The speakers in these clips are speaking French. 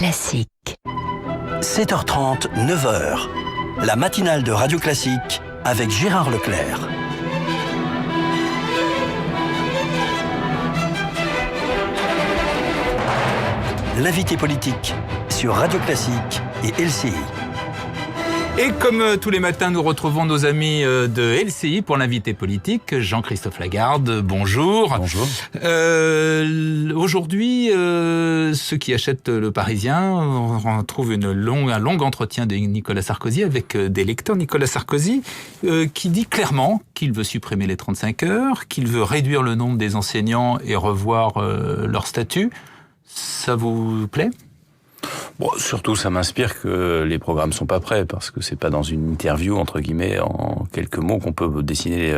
Classique. 7h30, 9h. La matinale de Radio Classique avec Gérard Leclerc. L'invité politique sur Radio Classique et LCI. Et comme tous les matins, nous retrouvons nos amis de LCI pour l'invité politique, Jean-Christophe Lagarde. Bonjour. Bonjour. Aujourd'hui, ceux qui achètent Le Parisien, on trouve un long entretien de Nicolas Sarkozy avec des lecteurs. Nicolas Sarkozy qui dit clairement qu'il veut supprimer les 35 heures, qu'il veut réduire le nombre des enseignants et revoir leur statut. Ça vous plaît ? Bon, surtout, ça m'inspire que les programmes sont pas prêts, parce que c'est pas dans une interview, entre guillemets, en quelques mots, qu'on peut dessiner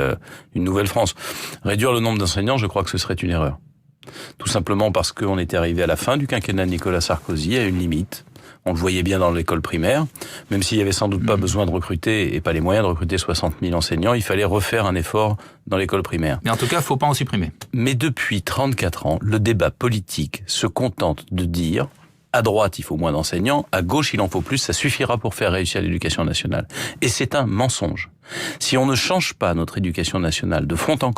une nouvelle France. Réduire le nombre d'enseignants, je crois que ce serait une erreur. Tout simplement parce qu'on était arrivé à la fin du quinquennat de Nicolas Sarkozy, à une limite. On le voyait bien dans l'école primaire. Même s'il y avait sans doute pas besoin de recruter, et pas les moyens de recruter 60 000 enseignants, il fallait refaire un effort dans l'école primaire. Mais en tout cas, il ne faut pas en supprimer. Mais depuis 34 ans, le débat politique se contente de dire... À droite, il faut moins d'enseignants. À gauche, il en faut plus. Ça suffira pour faire réussir l'éducation nationale. Et c'est un mensonge. Si on ne change pas notre éducation nationale de fond en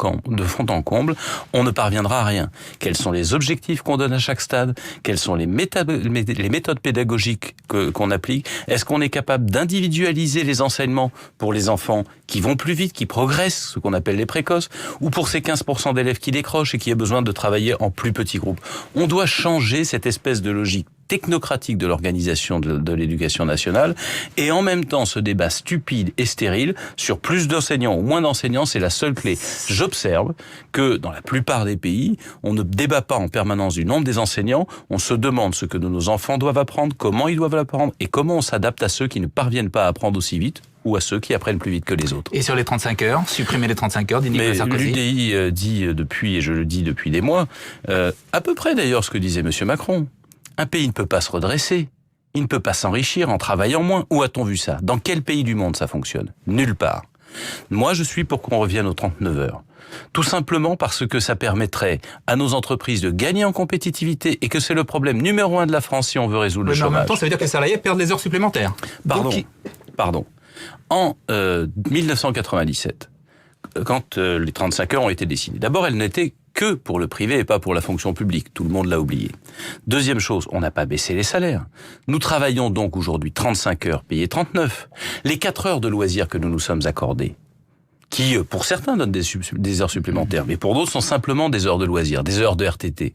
comble, on ne parviendra à rien. Quels sont les objectifs qu'on donne à chaque stade? Quelles sont les méthodes pédagogiques qu'on applique? Est-ce qu'on est capable d'individualiser les enseignements pour les enfants qui vont plus vite, qui progressent, ce qu'on appelle les précoces, ou pour ces 15% d'élèves qui décrochent et qui ont besoin de travailler en plus petits groupes? On doit changer cette espèce de logique technocratique de l'organisation de l'éducation nationale, et en même temps ce débat stupide et stérile sur plus d'enseignants ou moins d'enseignants, c'est la seule clé. J'observe que dans la plupart des pays, on ne débat pas en permanence du nombre des enseignants, on se demande ce que nos enfants doivent apprendre, comment ils doivent l'apprendre, et comment on s'adapte à ceux qui ne parviennent pas à apprendre aussi vite, ou à ceux qui apprennent plus vite que les autres. Et sur les 35 heures, supprimer les 35 heures, dit Nicolas Sarkozy. L'UDI dit depuis, et je le dis depuis des mois, à peu près d'ailleurs ce que disait M. Macron. Un pays ne peut pas se redresser, il ne peut pas s'enrichir en travaillant moins. Où a-t-on vu ça? Dans quel pays du monde ça fonctionne? Nulle part. Moi, je suis pour qu'on revienne aux 39 heures. Tout simplement parce que ça permettrait à nos entreprises de gagner en compétitivité, et que c'est le problème numéro 1 de la France si on veut résoudre le chômage. En même temps, ça veut dire que les salariés perdent des heures supplémentaires. Pardon. En 1997, quand les 35 heures ont été décidées, d'abord, elles n'étaient que pour le privé et pas pour la fonction publique. Tout le monde l'a oublié. Deuxième chose, on n'a pas baissé les salaires. Nous travaillons donc aujourd'hui 35 heures payées 39. Les 4 heures de loisirs que nous nous sommes accordés, qui, pour certains, donnent des heures supplémentaires, mais pour d'autres sont simplement des heures de loisirs, des heures de RTT.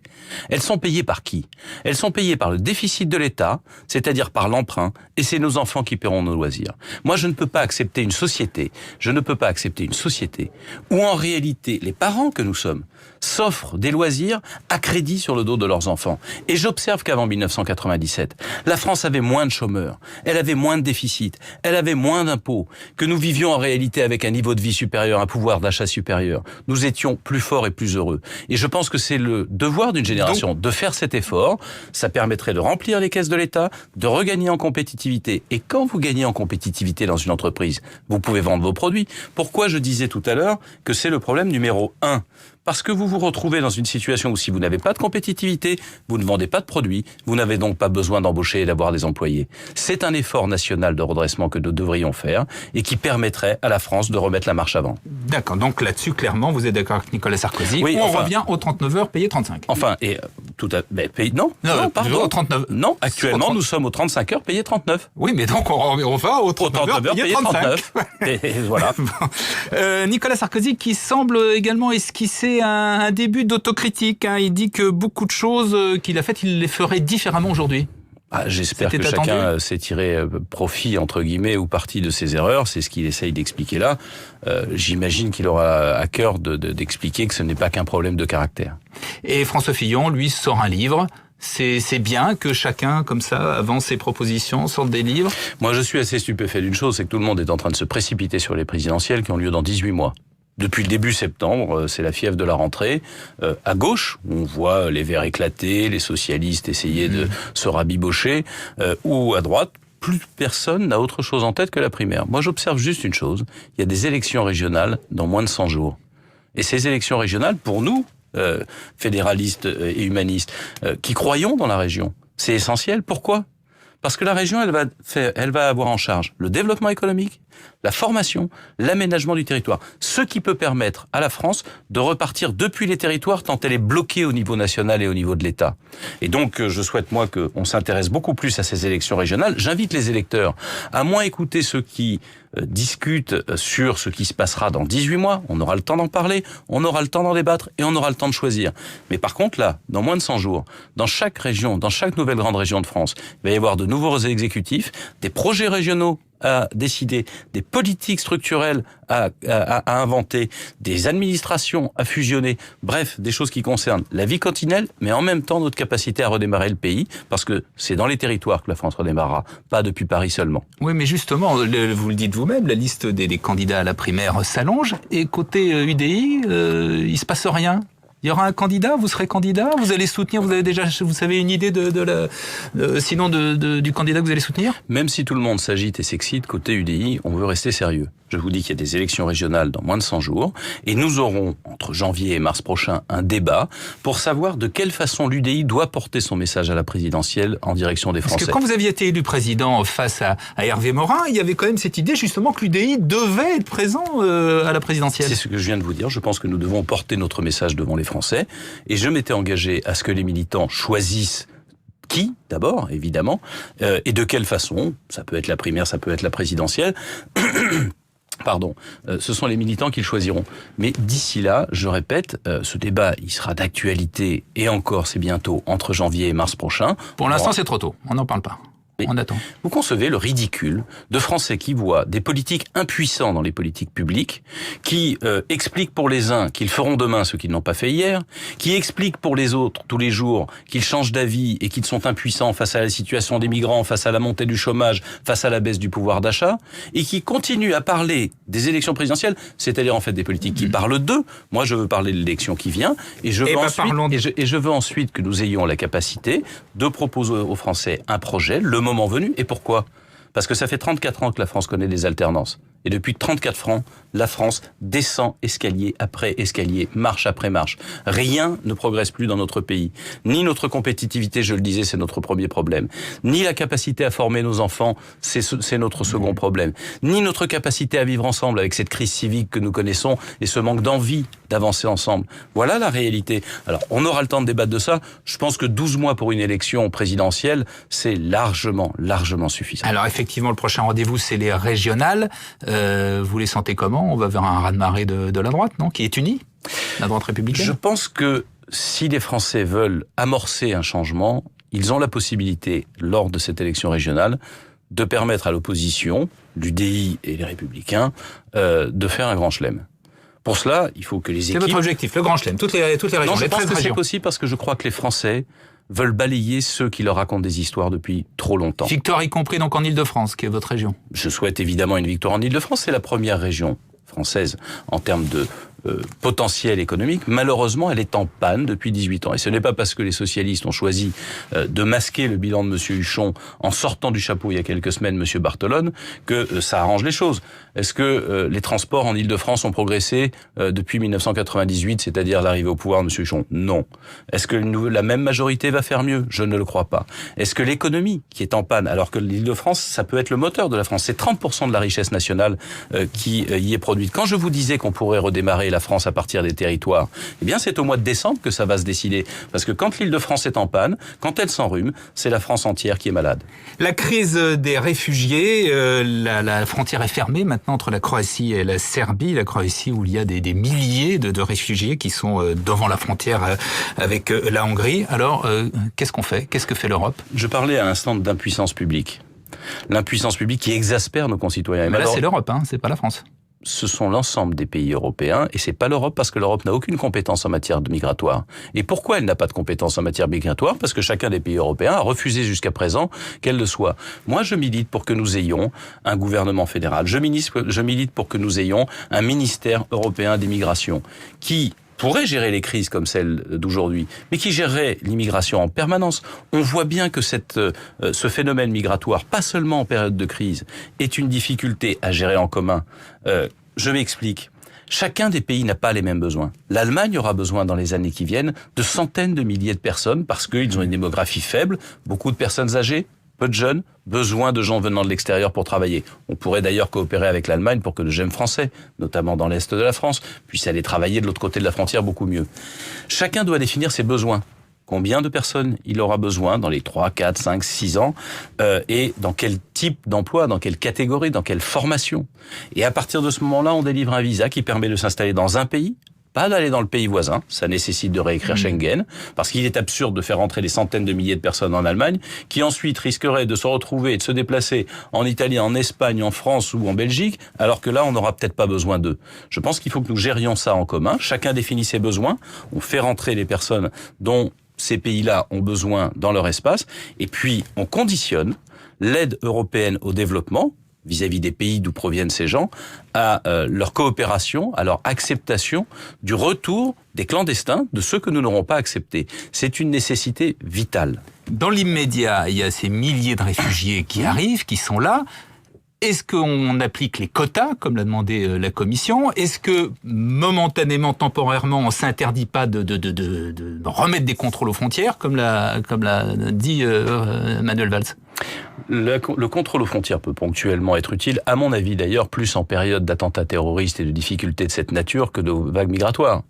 Elles sont payées par qui? Elles sont payées par le déficit de l'État, c'est-à-dire par l'emprunt, et c'est nos enfants qui paieront nos loisirs. Moi, je ne peux pas accepter une société où, en réalité, les parents que nous sommes s'offrent des loisirs à crédit sur le dos de leurs enfants. Et j'observe qu'avant 1997, la France avait moins de chômeurs, elle avait moins de déficit, elle avait moins d'impôts, que nous vivions en réalité avec un niveau de vie supérieur, un pouvoir d'achat supérieur. Nous étions plus forts et plus heureux. Et je pense que c'est le devoir d'une génération de faire cet effort. Ça permettrait de remplir les caisses de l'État, de regagner en compétitivité. Et quand vous gagnez en compétitivité dans une entreprise, vous pouvez vendre vos produits. Pourquoi je disais tout à l'heure que c'est le problème numéro 1? Parce que vous vous retrouvez dans une situation où si vous n'avez pas de compétitivité, vous ne vendez pas de produits, vous n'avez donc pas besoin d'embaucher et d'avoir des employés. C'est un effort national de redressement que nous devrions faire et qui permettrait à la France de remettre la marche avant. D'accord, donc là-dessus, clairement, vous êtes d'accord avec Nicolas Sarkozy. Oui, on revient aux 39 heures payées 35. Enfin, et tout à non, pardon. 39. Non, actuellement, nous sommes aux 35 heures payées 39. Oui, mais donc on va aux 39 heures payées 39. Et voilà. Nicolas Sarkozy qui semble également esquisser un début d'autocritique. Il dit que beaucoup de choses qu'il a faites, il les ferait différemment aujourd'hui. J'espère que chacun s'est tiré profit, entre guillemets, ou parti de ses erreurs. C'est ce qu'il essaye d'expliquer là. J'imagine qu'il aura à cœur d'expliquer que ce n'est pas qu'un problème de caractère. Et François Fillon, lui, sort un livre. C'est bien que chacun, comme ça, avance ses propositions, sorte des livres. Moi, je suis assez stupéfait d'une chose, c'est que tout le monde est en train de se précipiter sur les présidentielles qui ont lieu dans 18 mois. Depuis le début septembre, c'est la fièvre de la rentrée. À gauche, on voit les Verts éclater, les socialistes essayer de se rabibocher, ou à droite, plus personne n'a autre chose en tête que la primaire. Moi, j'observe juste une chose, il y a des élections régionales dans moins de 100 jours. Et ces élections régionales, pour nous, fédéralistes et humanistes, qui croyons dans la région, C'est essentiel. Pourquoi ? Parce que la région, elle va avoir en charge le développement économique, la formation, l'aménagement du territoire. Ce qui peut permettre à la France de repartir depuis les territoires tant elle est bloquée au niveau national et au niveau de l'État. Et donc, je souhaite, moi, qu'on s'intéresse beaucoup plus à ces élections régionales. J'invite les électeurs à moins écouter ceux qui discutent sur ce qui se passera dans 18 mois. On aura le temps d'en parler, on aura le temps d'en débattre et on aura le temps de choisir. Mais par contre, là, dans moins de 100 jours, dans chaque région, dans chaque nouvelle grande région de France, il va y avoir de nouveaux exécutifs, des projets régionaux à décider, des politiques structurelles à inventer, des administrations à fusionner, bref, des choses qui concernent la vie quotidienne, mais en même temps notre capacité à redémarrer le pays, parce que c'est dans les territoires que la France redémarrera, pas depuis Paris seulement. Oui, mais justement, vous le dites vous-même, la liste des candidats à la primaire s'allonge, et côté UDI, il se passe rien. Il y aura un candidat, vous serez candidat, vous allez soutenir, vous savez une idée sinon du candidat que vous allez soutenir ? Même si tout le monde s'agite et s'excite, côté UDI, on veut rester sérieux. Je vous dis qu'il y a des élections régionales dans moins de 100 jours, et nous aurons, entre janvier et mars prochain, un débat pour savoir de quelle façon l'UDI doit porter son message à la présidentielle en direction des Français. Parce que quand vous aviez été élu président face à Hervé Morin, il y avait quand même cette idée justement que l'UDI devait être présent à la présidentielle. C'est ce que je viens de vous dire. Je pense que nous devons porter notre message devant les Français, et je m'étais engagé à ce que les militants choisissent qui, d'abord, évidemment, et de quelle façon. Ça peut être la primaire, ça peut être la présidentielle. Pardon, ce sont les militants qui le choisiront. Mais d'ici là, je répète, ce débat, il sera d'actualité, et encore, c'est bientôt, entre janvier et mars prochain. Pour l'instant, c'est trop tôt, on n'en parle pas. On attend. Vous concevez le ridicule de Français qui voient des politiques impuissants dans les politiques publiques, qui expliquent pour les uns qu'ils feront demain ce qu'ils n'ont pas fait hier, qui expliquent pour les autres tous les jours qu'ils changent d'avis et qu'ils sont impuissants face à la situation des migrants, face à la montée du chômage, face à la baisse du pouvoir d'achat, et qui continuent à parler des élections présidentielles, c'est-à-dire en fait des politiques qui parlent d'eux. Moi, je veux parler de l'élection qui vient, et je veux ensuite que nous ayons la capacité de proposer aux Français un projet, le moment venu. Et pourquoi ? Parce que ça fait 34 ans que la France connaît des alternances. Et depuis 34 ans, la France descend escalier après escalier, marche après marche. Rien ne progresse plus dans notre pays. Ni notre compétitivité, je le disais, c'est notre premier problème. Ni la capacité à former nos enfants, c'est notre second problème. Ni notre capacité à vivre ensemble avec cette crise civique que nous connaissons et ce manque d'envie d'avancer ensemble. Voilà la réalité. Alors, on aura le temps de débattre de ça. Je pense que 12 mois pour une élection présidentielle, c'est largement suffisant. Alors, effectivement, le prochain rendez-vous, c'est les régionales. Vous les sentez comment ? On va vers un raz-de-marée de la droite, non ? Qui est unie, la droite républicaine ? Je pense que si les Français veulent amorcer un changement, ils ont la possibilité, lors de cette élection régionale, de permettre à l'opposition, l'UDI et les Républicains, de faire un grand chelem. Pour cela, il faut que les équipes... C'est votre objectif, le grand chelem, toutes les régions, non, je pense que c'est régions. possible parce que je crois que les Français veulent balayer ceux qui leur racontent des histoires depuis trop longtemps. Victoire y compris donc en Île-de-France, qui est votre région. Je souhaite évidemment une victoire en Île-de-France. C'est la première région française en termes de potentiel économique. Malheureusement, elle est en panne depuis 18 ans. Et ce n'est pas parce que les socialistes ont choisi de masquer le bilan de M. Huchon en sortant du chapeau il y a quelques semaines M. Barthelone que ça arrange les choses. Est-ce que les transports en Île-de-France ont progressé depuis 1998, c'est-à-dire l'arrivée au pouvoir de M. Huchon ? Non. Est-ce que la même majorité va faire mieux ? Je ne le crois pas. Est-ce que l'économie qui est en panne, alors que l'Île-de-France, ça peut être le moteur de la France, c'est 30% de la richesse nationale qui y est produite. Quand je vous disais qu'on pourrait redémarrer la France à partir des territoires, eh bien c'est au mois de décembre que ça va se décider. Parce que quand l'Île-de-France est en panne, quand elle s'enrhume, c'est la France entière qui est malade. La crise des réfugiés, la frontière est fermée maintenant entre la Croatie et la Serbie. La Croatie où il y a des milliers de réfugiés qui sont devant la frontière avec la Hongrie. Alors, qu'est-ce qu'on fait ? Qu'est-ce que fait l'Europe ? Je parlais à l'instant d'impuissance publique. L'impuissance publique qui exaspère nos concitoyens. Mais là, c'est l'Europe, c'est pas la France. Ce sont l'ensemble des pays européens, et c'est pas l'Europe parce que l'Europe n'a aucune compétence en matière de migratoire. Et pourquoi elle n'a pas de compétence en matière migratoire ? Parce que chacun des pays européens a refusé jusqu'à présent qu'elle le soit. Moi, je milite pour que nous ayons un gouvernement fédéral. Je milite pour que nous ayons un ministère européen des migrations qui pourrait gérer les crises comme celle d'aujourd'hui, mais qui gérerait l'immigration en permanence. On voit bien que ce phénomène migratoire, pas seulement en période de crise, est une difficulté à gérer en commun. Je m'explique. Chacun des pays n'a pas les mêmes besoins. L'Allemagne aura besoin dans les années qui viennent de centaines de milliers de personnes parce qu'ils ont une démographie faible, beaucoup de personnes âgées, peu de jeunes, besoin de gens venant de l'extérieur pour travailler. On pourrait d'ailleurs coopérer avec l'Allemagne pour que le GEM français, notamment dans l'Est de la France, puisse aller travailler de l'autre côté de la frontière beaucoup mieux. Chacun doit définir ses besoins. Combien de personnes il aura besoin dans les 3, 4, 5, 6 ans et dans quel type d'emploi, dans quelle catégorie, dans quelle formation. Et à partir de ce moment-là, on délivre un visa qui permet de s'installer dans un pays, pas d'aller dans le pays voisin. Ça nécessite de réécrire Schengen, parce qu'il est absurde de faire entrer des centaines de milliers de personnes en Allemagne, qui ensuite risqueraient de se retrouver et de se déplacer en Italie, en Espagne, en France ou en Belgique, alors que là, on n'aura peut-être pas besoin d'eux. Je pense qu'il faut que nous gérions ça en commun. Chacun définit ses besoins. On fait rentrer les personnes dont ces pays-là ont besoin dans leur espace, et puis on conditionne l'aide européenne au développement, vis-à-vis des pays d'où proviennent ces gens, à leur coopération, à leur acceptation du retour des clandestins, de ceux que nous n'aurons pas acceptés. C'est une nécessité vitale. Dans l'immédiat, il y a ces milliers de réfugiés qui arrivent, qui sont là. Est-ce qu'on applique les quotas, comme l'a demandé la Commission? Est-ce que, momentanément, temporairement, on s'interdit pas de remettre des contrôles aux frontières, comme l'a dit Manuel Valls? Le contrôle aux frontières peut ponctuellement être utile, à mon avis d'ailleurs, plus en période d'attentats terroristes et de difficultés de cette nature que de vagues migratoires.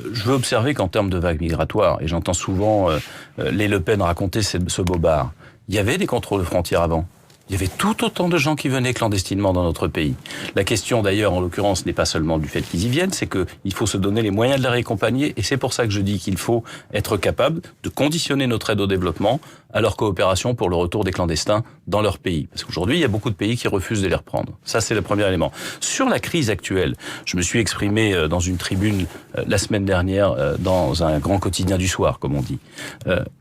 Je veux observer qu'en termes de vagues migratoires, et j'entends souvent les Le Pen raconter ce bobard, il y avait des contrôles aux frontières avant. Il y avait tout autant de gens qui venaient clandestinement dans notre pays. La question d'ailleurs, en l'occurrence, n'est pas seulement du fait qu'ils y viennent, c'est qu'il faut se donner les moyens de les accompagner, et c'est pour ça que je dis qu'il faut être capable de conditionner notre aide au développement à leur coopération pour le retour des clandestins dans leur pays. Parce qu'aujourd'hui, il y a beaucoup de pays qui refusent de les reprendre. Ça, c'est le premier élément. Sur la crise actuelle, je me suis exprimé dans une tribune la semaine dernière dans un grand quotidien du soir, comme on dit.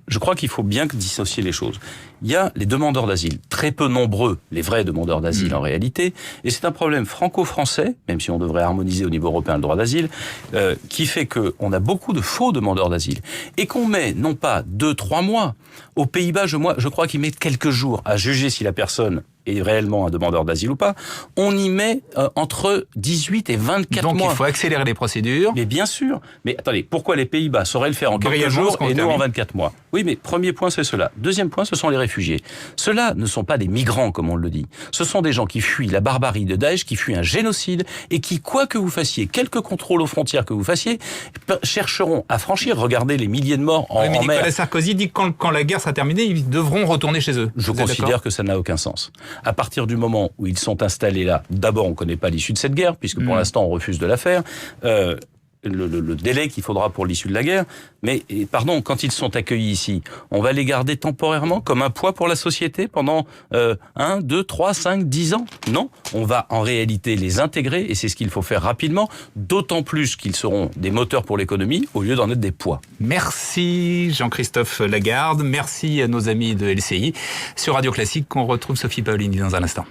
Je crois qu'il faut bien dissocier les choses. Il y a les demandeurs d'asile, très peu nombreux, les vrais demandeurs d'asile en réalité, et c'est un problème franco-français, même si on devrait harmoniser au niveau européen le droit d'asile, qui fait qu'on a beaucoup de faux demandeurs d'asile, et qu'on met non pas 2-3 mois, aux Pays-Bas, je crois qu'ils mettent quelques jours à juger si la personne est réellement un demandeur d'asile ou pas, on y met entre 18 et 24 mois. Donc il faut accélérer les procédures. Mais bien sûr. Mais attendez, pourquoi les Pays-Bas sauraient le faire en quelques jours et nous en 24 mois? Oui, mais premier point, c'est cela. Deuxième point, ce sont les réfugiés. Ceux-là ne sont pas des migrants, comme on le dit. Ce sont des gens qui fuient la barbarie de Daesh, qui fuient un génocide, et qui, quoi que vous fassiez, quelques contrôles aux frontières que vous fassiez, chercheront à franchir. Regardez les milliers de morts en mer. Nicolas Sarkozy dit que quand la guerre sera terminée, ils devront retourner chez eux. Je considère que ça n'a aucun sens. À partir du moment où ils sont installés là, d'abord on ne connaît pas l'issue de cette guerre, puisque pour l'instant on refuse de la faire, le délai qu'il faudra pour l'issue de la guerre, mais pardon, quand ils sont accueillis ici, on va les garder temporairement comme un poids pour la société pendant 1, 2, 3, 5, 10 ans? Non, on va en réalité les intégrer, et c'est ce qu'il faut faire rapidement, d'autant plus qu'ils seront des moteurs pour l'économie au lieu d'en être des poids. Merci Jean-Christophe Lagarde, merci à nos amis de LCI. Sur Radio Classique, on retrouve Sophie Paolini dans un instant.